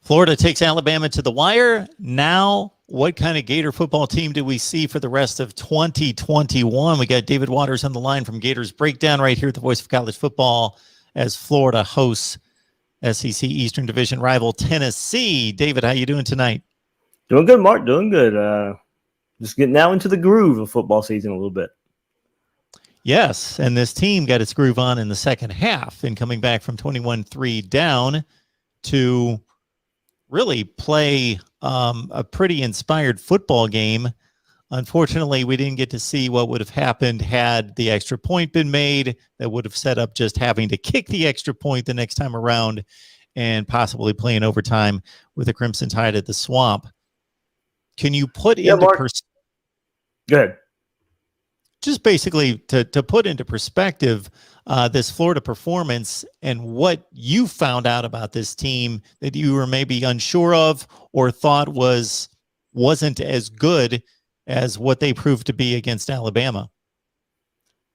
Florida takes Alabama to the wire. Now, what kind of Gator football team do we see for the rest of 2021? We got David Waters on the line from Gators Breakdown right here at the Voice of College Football as Florida hosts SEC Eastern Division rival Tennessee. David, how you doing tonight? Doing good, Mark. Doing good. Just getting now into the groove of football season a little bit. Yes, and this team got its groove on in the second half and coming back from 21-3 down to really play a pretty inspired football game. Unfortunately, we didn't get to see what would have happened had the extra point been made. That would have set up just having to kick the extra point the next time around and possibly playing overtime with the Crimson Tide at the Swamp. Can you put into perspective? Go ahead. Just basically to put into perspective this Florida performance and what you found out about this team that you were maybe unsure of or thought wasn't as good as what they proved to be against Alabama.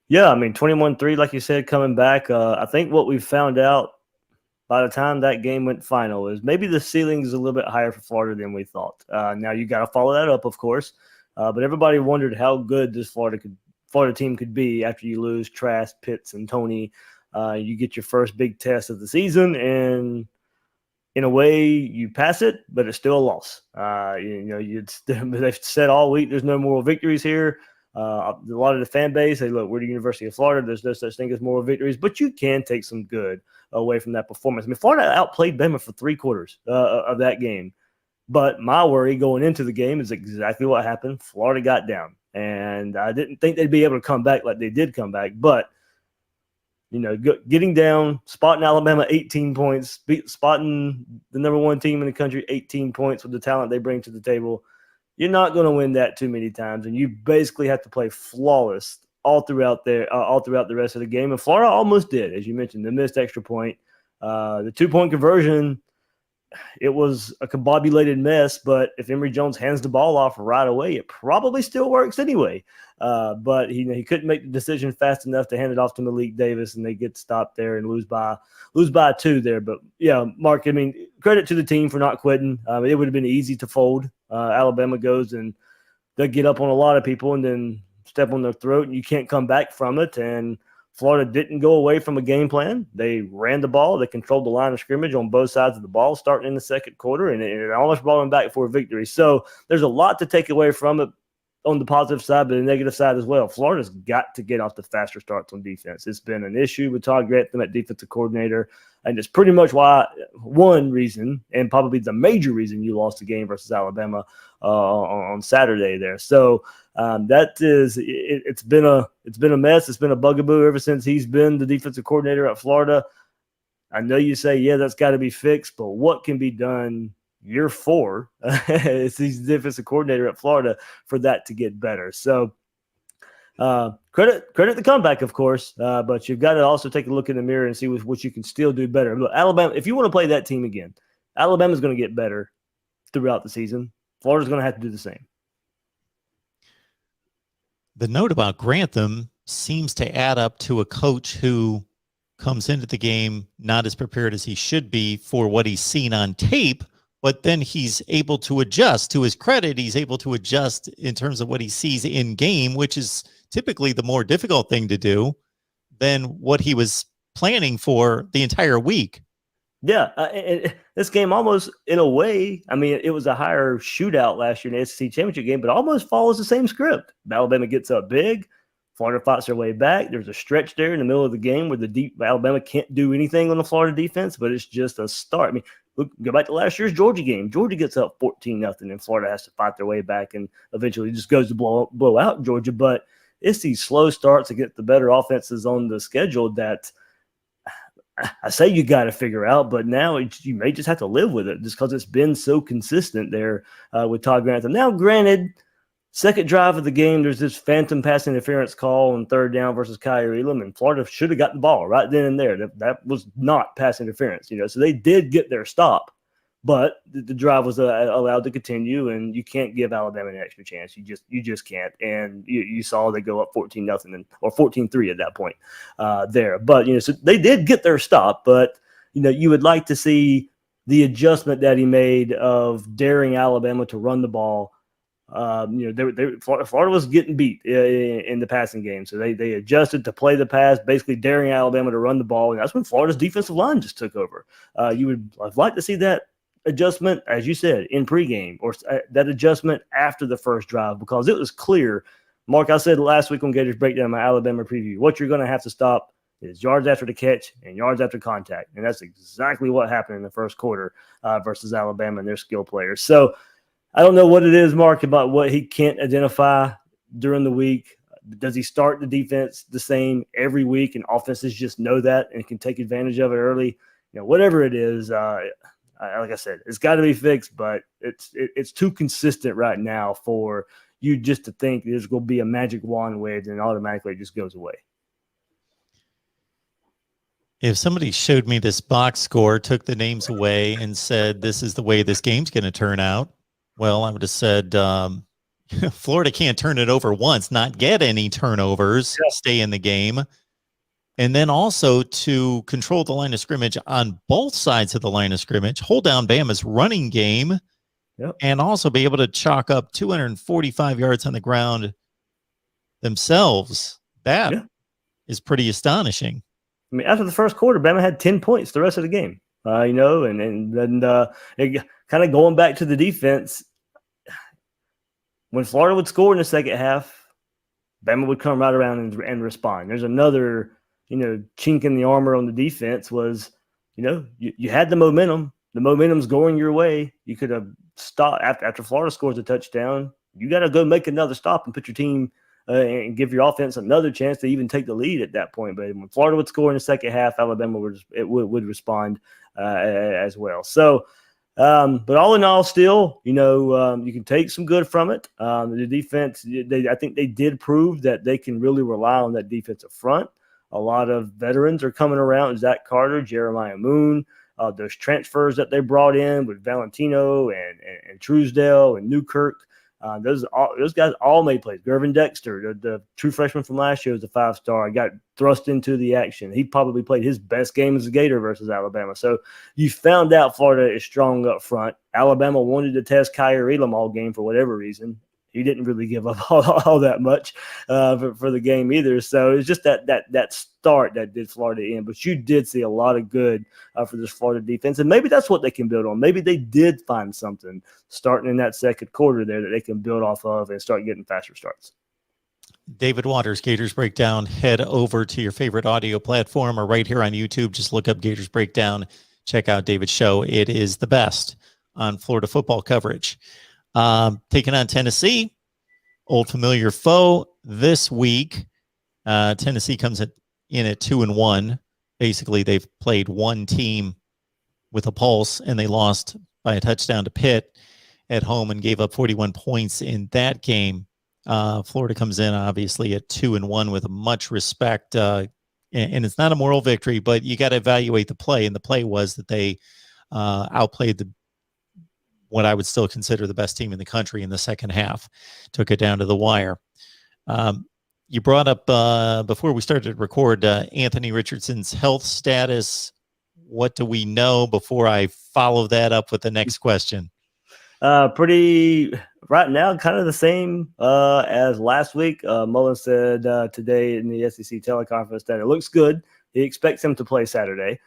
Yeah, I mean, 21-3, like you said, coming back. I think what we found out by the time that game went final is maybe the ceiling is a little bit higher for Florida than we thought. Now, you got to follow that up, of course. But everybody wondered how good this Florida team could be after you lose Trask, Pitts, and Tony. You get your first big test of the season, and in a way, you pass it, but it's still a loss. They've said all week there's no moral victories here. A lot of the fan base say, look, we're the University of Florida. There's no such thing as moral victories, but you can take some good away from that performance. I mean, Florida outplayed Bama for 3/4 of that game. But my worry going into the game is exactly what happened. Florida got down, and I didn't think they'd be able to come back like they did come back. But, getting down, spotting Alabama 18 points, spotting the number one team in the country 18 points with the talent they bring to the table, you're not going to win that too many times, and you basically have to play flawless all throughout the rest of the game. And Florida almost did, as you mentioned, the missed extra point, the 2-point conversion. It was a combobulated mess, but if Emory Jones hands the ball off right away, it probably still works anyway. But he couldn't make the decision fast enough to hand it off to Malik Davis, and they get stopped there and lose by 2 there. But yeah, Mark, I mean, credit to the team for not quitting. It would have been easy to fold. Alabama goes and they'll get up on a lot of people and then step on their throat, and you can't come back from it. And Florida didn't go away from a game plan. They ran the ball. They controlled the line of scrimmage on both sides of the ball starting in the second quarter, and it almost brought them back for a victory. So there's a lot to take away from it on the positive side, but the negative side as well. Florida's got to get off the faster starts on defense. It's been an issue with Todd Grantham at defensive coordinator, and it's pretty much one reason, and probably the major reason you lost the game versus Alabama on Saturday there. So it's been a mess. It's been a bugaboo ever since he's been the defensive coordinator at Florida. I know you say, yeah, that's got to be fixed, but what can be done year 4 as he's the defensive coordinator at Florida for that to get better? So credit the comeback, of course, but you've got to also take a look in the mirror and see what you can still do better. Look, Alabama, if you want to play that team again, Alabama's going to get better throughout the season. Florida's going to have to do the same. The note about Grantham seems to add up to a coach who comes into the game not as prepared as he should be for what he's seen on tape, but then he's able to adjust. To his credit, he's able to adjust in terms of what he sees in game, which is typically the more difficult thing to do than what he was planning for the entire week. Yeah, this game almost, in a way, I mean, it was a higher shootout last year in the SEC championship game, but almost follows the same script. Alabama gets up big. Florida fights their way back. There's a stretch there in the middle of the game where Alabama can't do anything on the Florida defense, but it's just a start. I mean, look, go back to last year's Georgia game. Georgia gets up 14-0, and Florida has to fight their way back and eventually just goes to blow out Georgia. But it's these slow starts against the better offenses on the schedule that I say you got to figure out, but now you may just have to live with it just because it's been so consistent there with Todd Grantham. Now, granted, second drive of the game, there's this phantom pass interference call on third down versus Kyer Elam, and Florida should have got the ball right then and there. That was not pass interference, so they did get their stop, but the drive was allowed to continue, and you can't give Alabama an extra chance. You just can't, and you saw they go up 14-0 or 14-3 at that point there. But so they did get their stop, but you would like to see the adjustment that he made of daring Alabama to run the ball. Florida was getting beat in the passing game, so they adjusted to play the pass, basically daring Alabama to run the ball, and that's when Florida's defensive line just took over. You would like to see that adjustment, as you said, in pregame, or that adjustment after the first drive, because it was clear. Mark, I said last week on Gators Breakdown, my Alabama preview, what you're going to have to stop is yards after the catch and yards after contact. And that's exactly what happened in the first quarter versus Alabama and their skill players. So I don't know what it is, Mark, about what he can't identify during the week. Does he start the defense the same every week and offenses just know that and can take advantage of it early? Whatever it is, like I said, it's got to be fixed, but it's too consistent right now for you just to think there's going to be a magic wand waved and automatically it just goes away. If somebody showed me this box score, took the names away, and said, this is the way this game's going to turn out, well, I would have said, Florida can't turn it over once, not get any turnovers, stay in the game. And then also to control the line of scrimmage on both sides of the line of scrimmage, hold down Bama's running game, and also be able to chalk up 245 yards on the ground themselves. That is pretty astonishing. I mean, after the first quarter, Bama had 10 points the rest of the game, and kind of going back to the defense, when Florida would score in the second half, Bama would come right around and respond. There's another, chink in the armor on the defense was, you had the momentum. The momentum's going your way. You could have stopped after Florida scores a touchdown. You got to go make another stop and put your team and give your offense another chance to even take the lead at that point. But when Florida would score in the second half, Alabama would respond as well. So, but all in all, still, you can take some good from it. The defense, I think they did prove that they can really rely on that defensive front. A lot of veterans are coming around. Zach Carter, Jeremiah Moon, those transfers that they brought in with Valentino and Truesdale and Newkirk. Those guys all made plays. Gervin Dexter, the true freshman from last year, was a 5-star. Got thrust into the action. He probably played his best game as a Gator versus Alabama. So you found out Florida is strong up front. Alabama wanted to test Kyer Elam all game for whatever reason. He didn't really give up all that much for the game either. So it's just that start that did Florida in. But you did see a lot of good for this Florida defense. And maybe that's what they can build on. Maybe they did find something starting in that second quarter there that they can build off of and start getting faster starts. David Waters, Gators Breakdown. Head over to your favorite audio platform or right here on YouTube. Just look up Gators Breakdown. Check out David's show. It is the best on Florida football coverage. Taking on Tennessee, old familiar foe this week. Tennessee comes in at 2-1. Basically, they've played one team with a pulse, and they lost by a touchdown to Pitt at home and gave up 41 points in that game. Florida comes in, obviously, at 2-1 with much respect. And it's not a moral victory, but you got to evaluate the play. And the play was that they outplayed what I would still consider the best team in the country in the second half, took it down to the wire. You brought up, before we started to record, Anthony Richardson's health status. What do we know before I follow that up with the next question? Pretty right now, kind of the same as last week. Mullen said today in the SEC teleconference that it looks good. He expects him to play Saturday.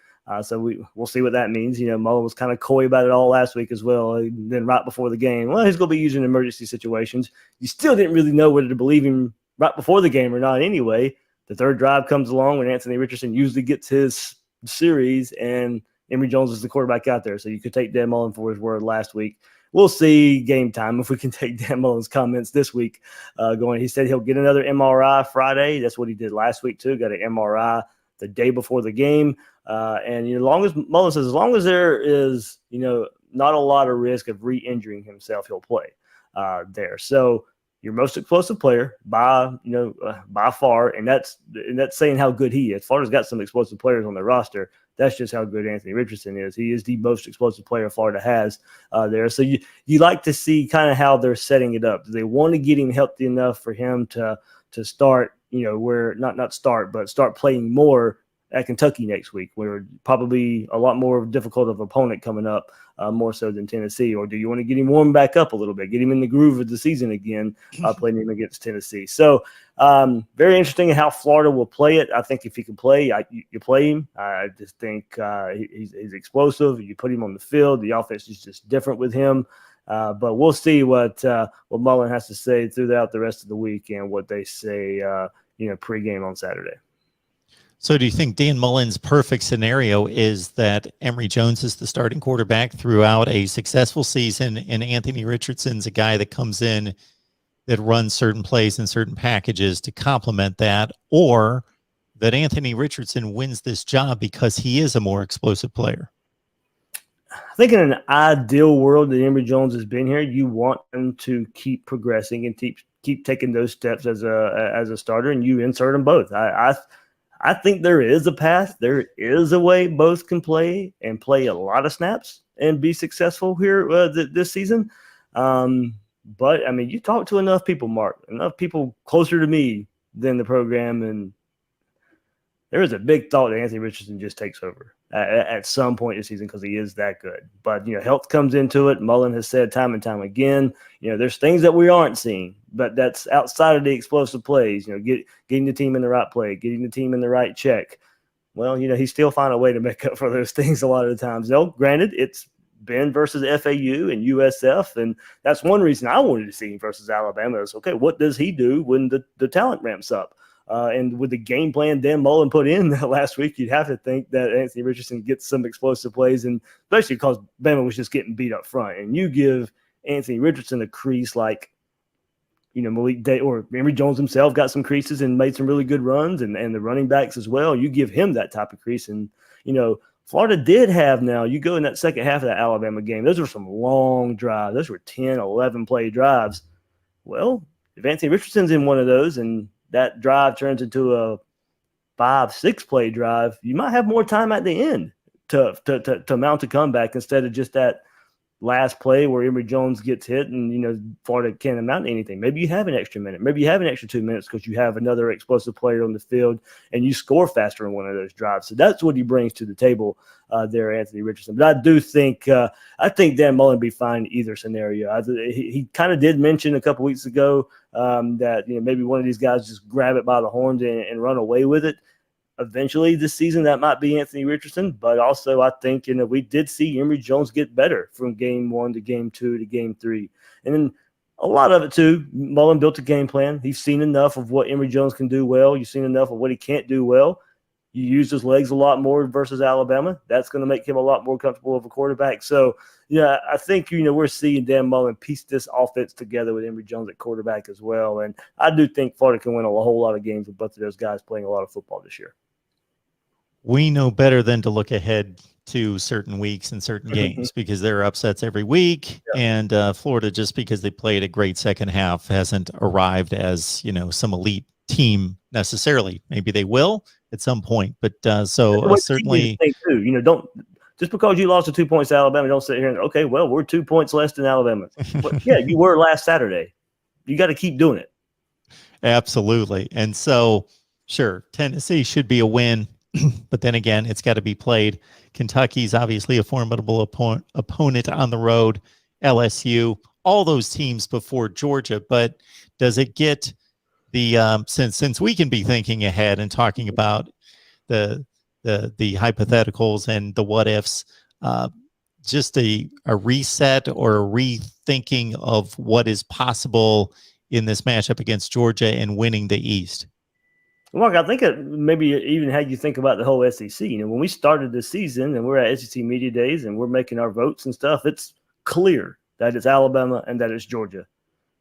So we'll see what that means. Mullen was kind of coy about it all last week as well. And then right before the game, well, he's going to be using emergency situations. You still didn't really know whether to believe him right before the game or not anyway. The third drive comes along when Anthony Richardson usually gets his series, and Emory Jones is the quarterback out there. So you could take Dan Mullen for his word last week. We'll see game time if we can take Dan Mullen's comments this week going. He said he'll get another MRI Friday. That's what he did last week too. Got an MRI the day before the game. And as long as Mullen says, as long as there is, not a lot of risk of re-injuring himself, he'll play there. So your most explosive player by far, and that's saying how good he is. Florida's got some explosive players on their roster. That's just how good Anthony Richardson is. He is the most explosive player Florida has there. So you like to see kind of how they're setting it up. Do they want to get him healthy enough for him to start, where not start, but start playing more at Kentucky next week, where probably a lot more difficult of opponent coming up, more so than Tennessee? Or do you want to get him warmed back up a little bit, get him in the groove of the season again, playing him against Tennessee? So very interesting how Florida will play it. I think if he can play, you play him. I just think he's explosive. You put him on the field. The offense is just different with him. But we'll see what Mullen has to say throughout the rest of the week and what they say, pregame on Saturday. So do you think Dan Mullen's perfect scenario is that Emory Jones is the starting quarterback throughout a successful season, and Anthony Richardson's a guy that comes in that runs certain plays and certain packages to complement that, or that Anthony Richardson wins this job because he is a more explosive player? I think in an ideal world that Emory Jones has been here, you want him to keep progressing and keep taking those steps as a starter, and you insert them both. I think there is a path. There is a way both can play and play a lot of snaps and be successful here this season. But, I mean, you talk to enough people, Mark, enough people closer to me than the program, and there is a big thought that Anthony Richardson just takes over at some point this season because he is that good. But, health comes into it. Mullen has said time and time again, there's things that we aren't seeing, but that's outside of the explosive plays, getting the team in the right play, getting the team in the right check. Well, he still find a way to make up for those things a lot of the times. Though, granted, it's Ben versus FAU and USF, and that's one reason I wanted to see him versus Alabama. Is okay, what does he do when the talent ramps up? And with the game plan Dan Mullen put in last week, you'd have to think that Anthony Richardson gets some explosive plays, and especially because Bama was just getting beat up front. And you give Anthony Richardson a crease like, Malik Day or Emory Jones himself got some creases and made some really good runs, and the running backs as well. You give him that type of crease, and, Florida did have now, you go in that second half of that Alabama game, those were some long drives. Those were 10, 11-play drives. Well, if Anthony Richardson's in one of those and that drive turns into a 5-6-play drive, you might have more time at the end to mount a comeback instead of just that last play where Emory Jones gets hit and, Florida can't amount to anything. Maybe you have an extra minute. Maybe you have an extra 2 minutes because you have another explosive player on the field and you score faster in one of those drives. So that's what he brings to the table there, Anthony Richardson. But I do think Dan Mullen be fine either scenario. He kind of did mention a couple weeks ago that, maybe one of these guys just grab it by the horns and run away with it. Eventually this season, that might be Anthony Richardson, but also I think, we did see Emory Jones get better from game 1 to game 2 to game 3. And then a lot of it too, Mullen built a game plan. He's seen enough of what Emory Jones can do well. You've seen enough of what he can't do well. You use his legs a lot more versus Alabama. That's going to make him a lot more comfortable of a quarterback. So, I think, we're seeing Dan Mullen piece this offense together with Emory Jones at quarterback as well. And I do think Florida can win a whole lot of games with both of those guys playing a lot of football this year. We know better than to look ahead to certain weeks and certain games because there are upsets every week. Yeah. And Florida, just because they played a great second half, hasn't arrived as, some elite team necessarily. Maybe they will at some point, but certainly too. Don't just because you lost the 2 points to Alabama, don't sit here and okay, well, we're 2 points less than Alabama. Well, yeah, you were last Saturday. You got to keep doing it. Absolutely. And so, sure, Tennessee should be a win. But then again, it's got to be played. Kentucky's obviously a formidable opponent on the road, LSU, all those teams before Georgia. But does it get the since we can be thinking ahead and talking about the hypotheticals and the what ifs, just a reset or a rethinking of what is possible in this matchup against Georgia and winning the East? Mark, I think it maybe even had you think about the whole SEC. When we started this season and we're at SEC Media Days and we're making our votes and stuff, it's clear that it's Alabama and that it's Georgia.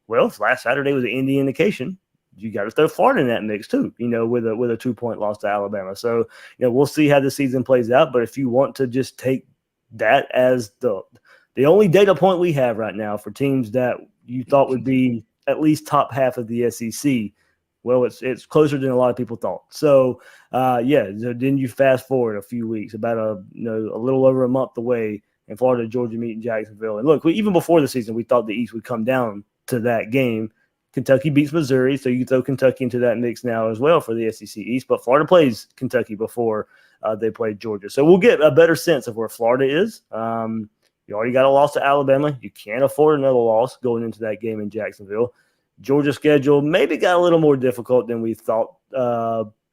Well, last Saturday was an Indy indication. You got to throw Florida in that mix too, with a 2-point loss to Alabama. So, we'll see how the season plays out. But if you want to just take that as the only data point we have right now for teams that you thought would be at least top half of the SEC, well, it's closer than a lot of people thought. So, so then you fast forward a few weeks, about a little over a month away, and Florida, Georgia meet in Jacksonville. And look, even before the season, we thought the East would come down to that game. Kentucky beats Missouri, so you throw Kentucky into that mix now as well for the SEC East. But Florida plays Kentucky before they play Georgia. So we'll get a better sense of where Florida is. You already got a loss to Alabama. You can't afford another loss going into that game in Jacksonville. Georgia's schedule maybe got a little more difficult than we thought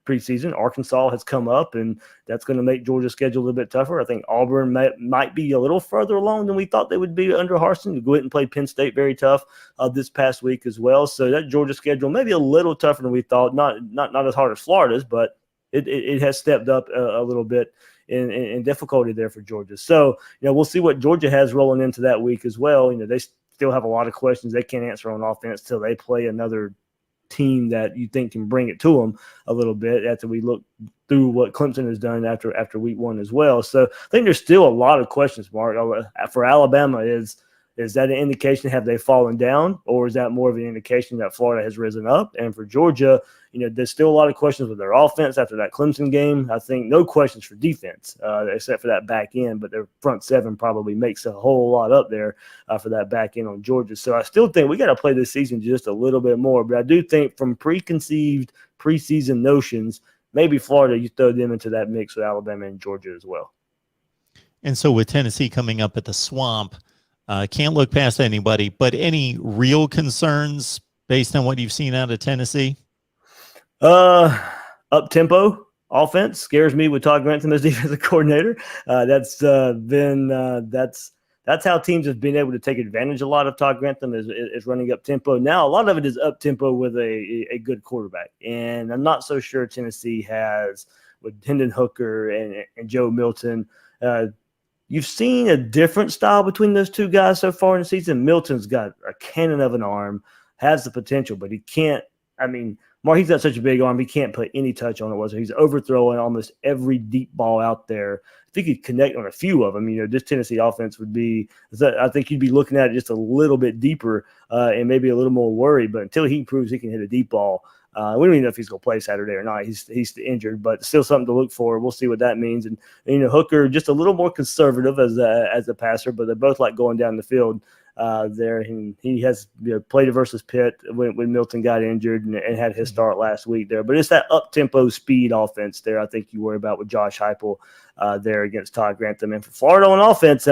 preseason. Arkansas has come up, and that's going to make Georgia's schedule a little bit tougher. I think Auburn might be a little further along than we thought they would be under Harsin. You go ahead and play Penn State very tough this past week as well. So that Georgia schedule may be a little tougher than we thought. Not as hard as Florida's, but it has stepped up a little bit in difficulty there for Georgia. So, we'll see what Georgia has rolling into that week as well. They still have a lot of questions they can't answer on offense till they play another team that you think can bring it to them a little bit after we look through what Clemson has done after week one as well. So I think there's still a lot of questions, Mark. For Alabama, is that an indication, have they fallen down, or is that more of an indication that Florida has risen up? And for Georgia, there's still a lot of questions with their offense after that Clemson game. I think no questions for defense, except for that back end, but their front seven probably makes a whole lot up there for that back end on Georgia. So I still think we got to play this season just a little bit more. But I do think from preconceived preseason notions, maybe Florida, you throw them into that mix with Alabama and Georgia as well. And so with Tennessee coming up at the Swamp, can't look past anybody, but any real concerns based on what you've seen out of Tennessee? Up-tempo offense scares me with Todd Grantham as defensive coordinator. That's how teams have been able to take advantage a lot of Todd Grantham is running up-tempo. Now, a lot of it is up-tempo with a good quarterback, and I'm not so sure Tennessee has with Hendon Hooker and Joe Milton. You've seen a different style between those two guys so far in the season. Milton's got a cannon of an arm, has the potential, but he can't. Mark, he's got such a big arm, he can't put any touch on it whatsoever. He's overthrowing almost every deep ball out there. I think he'd connect on a few of them. This Tennessee offense would be – I think you'd be looking at it just a little bit deeper and maybe a little more worried. But until he proves he can hit a deep ball, we don't even know if he's going to play Saturday or not. He's injured, but still something to look for. We'll see what that means. And Hooker just a little more conservative as a passer, but they both like going down the field there. He has played versus Pitt when Milton got injured and had his start last week there. But it's that up-tempo speed offense there I think you worry about with Josh Heupel there against Todd Grantham. And for Florida on offense,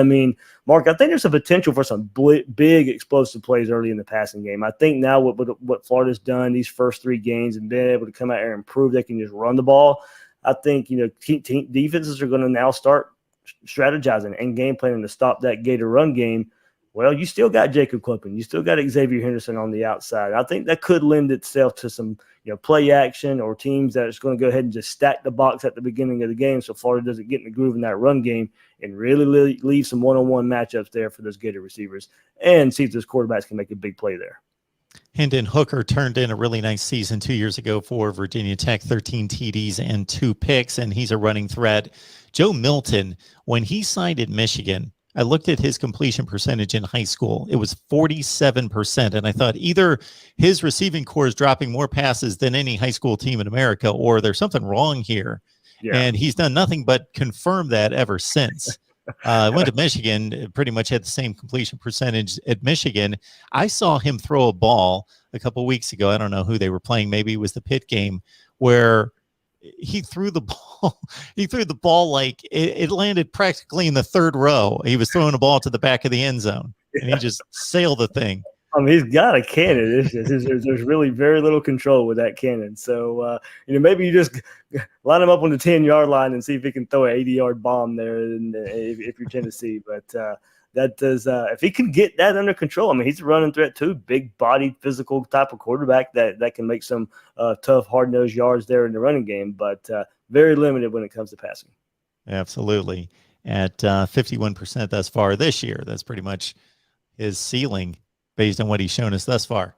Mark, I think there's a potential for some big explosive plays early in the passing game. I think now what Florida's done these first three games and been able to come out here and prove they can just run the ball, I think defenses are going to now start strategizing and game planning to stop that Gator run game. Well, you still got Jacob Clippin. You still got Xavier Henderson on the outside. I think that could lend itself to some play action or teams that is going to go ahead and just stack the box at the beginning of the game so Florida doesn't get in the groove in that run game and really leave some one-on-one matchups there for those Gator receivers and see if those quarterbacks can make a big play there. Hendon Hooker turned in a really nice season 2 years ago for Virginia Tech, 13 TDs and 2 picks, and he's a running threat. Joe Milton, when he signed at Michigan, I looked at his completion percentage in high school. It was 47%. And I thought either his receiving core is dropping more passes than any high school team in America, or there's something wrong here. Yeah. And he's done nothing but confirm that ever since. I went to Michigan, pretty much had the same completion percentage at Michigan. I saw him throw a ball a couple weeks ago. I don't know who they were playing. Maybe it was the Pitt game, where he threw the ball like it landed practically in the third row. He was throwing a ball to the back of the end zone, and he just sailed the thing. He's got a cannon. There's really very little control with that cannon. So, maybe you just line him up on the 10-yard line and see if he can throw an 80-yard bomb there if you're Tennessee. But that does if he can get that under control. He's a running threat too, big-bodied, physical type of quarterback that can make some tough, hard-nosed yards there in the running game, but very limited when it comes to passing. Absolutely. At 51% thus far this year. That's pretty much his ceiling based on what he's shown us thus far.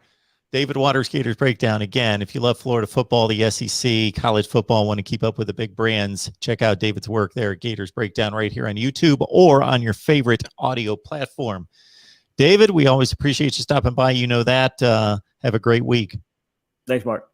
David Waters, Gators Breakdown. Again, if you love Florida football, the SEC, college football, want to keep up with the big brands, check out David's work there at Gators Breakdown right here on YouTube or on your favorite audio platform. David, we always appreciate you stopping by. You know that. Have a great week. Thanks, Mark.